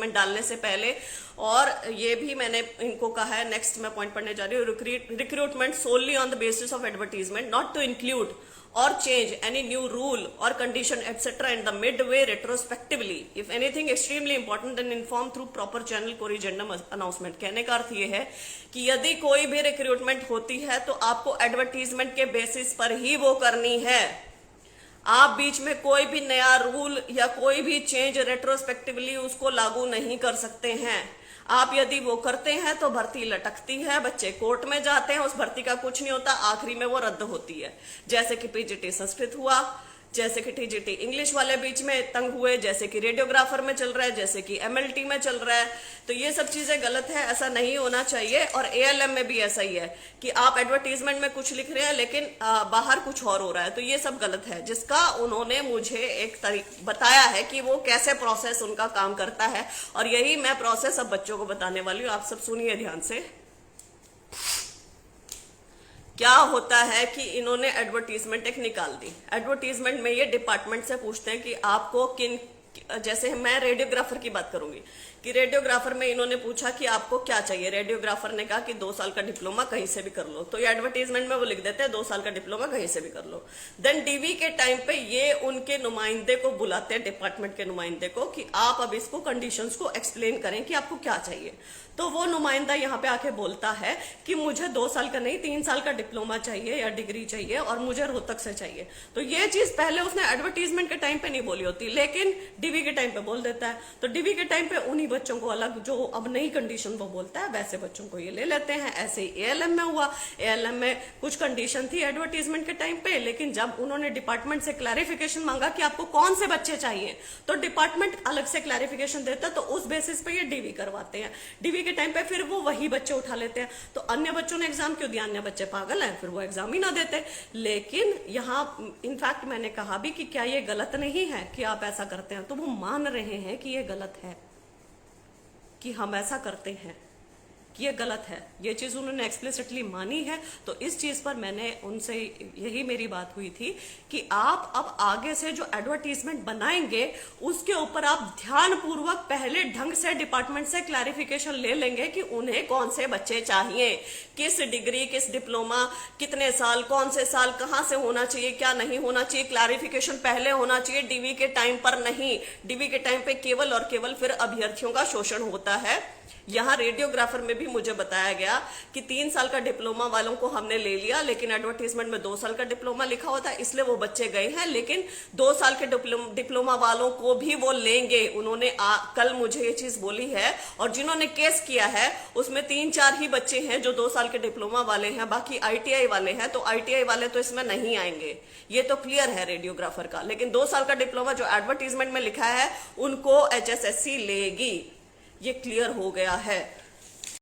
डालने से पहले। और ये भी मैंने इनको कहा है, नेक्स्ट मैं पॉइंट पढ़ने जा रही हूँ, recruitment solely on the basis of advertisement, not to include or change any new rule or condition etc. in the midway retrospectively. If anything extremely important, then inform through proper channel corrigendum announcement. कहने का अर्थ ये है कि यदि कोई भी recruitment होती है तो आपको एडवर्टीजमेंट के बेसिस पर ही वो करनी है। आप बीच में कोई भी नया रूल या कोई भी चेंज रेट्रोस्पेक्टिवली उसको लागू नहीं कर सकते हैं। आप यदि वो करते हैं तो भर्ती लटकती है, बच्चे कोर्ट में जाते हैं, उस भर्ती का कुछ नहीं होता, आखिरी में वो रद्द होती है। जैसे कि पीजीटी संस्कृत हुआ, जैसे कि टीजीटी इंग्लिश वाले बीच में तंग हुए, जैसे कि रेडियोग्राफर में चल रहा है, जैसे कि एमएलटी में चल रहा है। तो ये सब चीजें गलत है, ऐसा नहीं होना चाहिए। और एएलएम में भी ऐसा ही है कि आप एडवर्टीजमेंट में कुछ लिख रहे हैं लेकिन बाहर कुछ और हो रहा है, तो ये सब गलत है। जिसका उन्होंने मुझे एक बताया है कि वो कैसे प्रोसेस उनका काम करता है, और यही मैं प्रोसेस अब बच्चों को बताने वाली हूँ। आप सब सुनिए ध्यान से। क्या होता है कि इन्होंने एडवर्टीजमेंट एक निकाल दी। एडवर्टीजमेंट में ये डिपार्टमेंट से पूछते हैं कि आपको किन, जैसे मैं रेडियोग्राफर की बात करूंगी कि रेडियोग्राफर में इन्होंने पूछा कि आपको क्या चाहिए। रेडियोग्राफर ने कहा कि 2 साल का डिप्लोमा कहीं से भी कर लो, तो ये एडवर्टीजमेंट में वो लिख देते हैं 2 साल का डिप्लोमा कहीं से भी कर लो। देन डीवी के टाइम पे ये उनके नुमाइंदे को बुलाते हैं, डिपार्टमेंट के नुमाइंदे को, कि आप अब इसको कंडीशंस को एक्सप्लेन करें कि आपको क्या चाहिए। तो वो नुमाइंदा यहाँ पे आके बोलता है कि मुझे 2 साल का नहीं 3 साल का डिप्लोमा चाहिए या डिग्री चाहिए, और मुझे रोहतक से चाहिए। तो ये चीज पहले उसने एडवर्टीजमेंट के टाइम पे नहीं बोली होती, लेकिन डीवी के टाइम पे बोल देता है। तो डीवी के टाइम पे उन्हीं बच्चों को अलग, जो अब नई कंडीशन वो बोलता है वैसे बच्चों को ये ले लेते हैं। ऐसे ही एएलएम में हुआ। एएलएम में कुछ कंडीशन थी एडवर्टीजमेंट के टाइम पे, लेकिन जब उन्होंने डिपार्टमेंट से क्लैरिफिकेशन मांगा कि आपको कौन से बच्चे चाहिए, तो डिपार्टमेंट अलग से क्लैरिफिकेशन देता, तो उस बेसिस पे ये डीवी करवाते हैं। डीवी के टाइम पे फिर वो वही बच्चे उठा लेते हैं। तो अन्य बच्चों ने एग्जाम क्यों दिया? अन्य बच्चे पागल हैं, फिर वो एग्जाम ही ना देते। लेकिन यहाँ इनफैक्ट मैंने कहा भी कि क्या ये गलत नहीं है कि आप ऐसा करते हैं, तो वो मान रहे हैं कि ये गलत है, कि हम ऐसा करते हैं, कि ये गलत है। ये चीज उन्होंने एक्सप्लिसिटली मानी है। तो इस चीज पर मैंने उनसे यही मेरी बात हुई थी कि आप अब आगे से जो एडवर्टीजमेंट बनाएंगे उसके ऊपर आप ध्यानपूर्वक पहले ढंग से डिपार्टमेंट से क्लैरिफिकेशन ले लेंगे कि उन्हें कौन से बच्चे चाहिए, किस डिग्री, किस डिप्लोमा, कितने साल, कौन से साल, कहाँ से होना चाहिए, क्या नहीं होना चाहिए। क्लैरिफिकेशन पहले होना चाहिए, डीवी के टाइम पर नहीं। डीवी के टाइम पे केवल और केवल फिर अभ्यर्थियों का शोषण होता है। यहाँ रेडियोग्राफर में भी मुझे बताया गया कि 3 साल का डिप्लोमा वालों को हमने ले लिया, लेकिन एडवर्टीजमेंट में 2 साल का डिप्लोमा लिखा होता है, इसलिए वो बच्चे गए हैं। लेकिन 2 साल के डिप्लोमा वालों को भी वो लेंगे। उन्होंने कल मुझे ये चीज बोली है। और जिन्होंने केस किया है उसमें 3-4 ही बच्चे हैं जो 2 साल के डिप्लोमा वाले हैं, बाकी आईटीआई वाले हैं। तो आईटीआई वाले तो इसमें नहीं आएंगे, ये तो क्लियर है रेडियोग्राफर का। लेकिन 2 साल का डिप्लोमा जो एडवर्टीजमेंट में लिखा है उनको एचएसएससी लेगी, ये क्लियर हो गया है।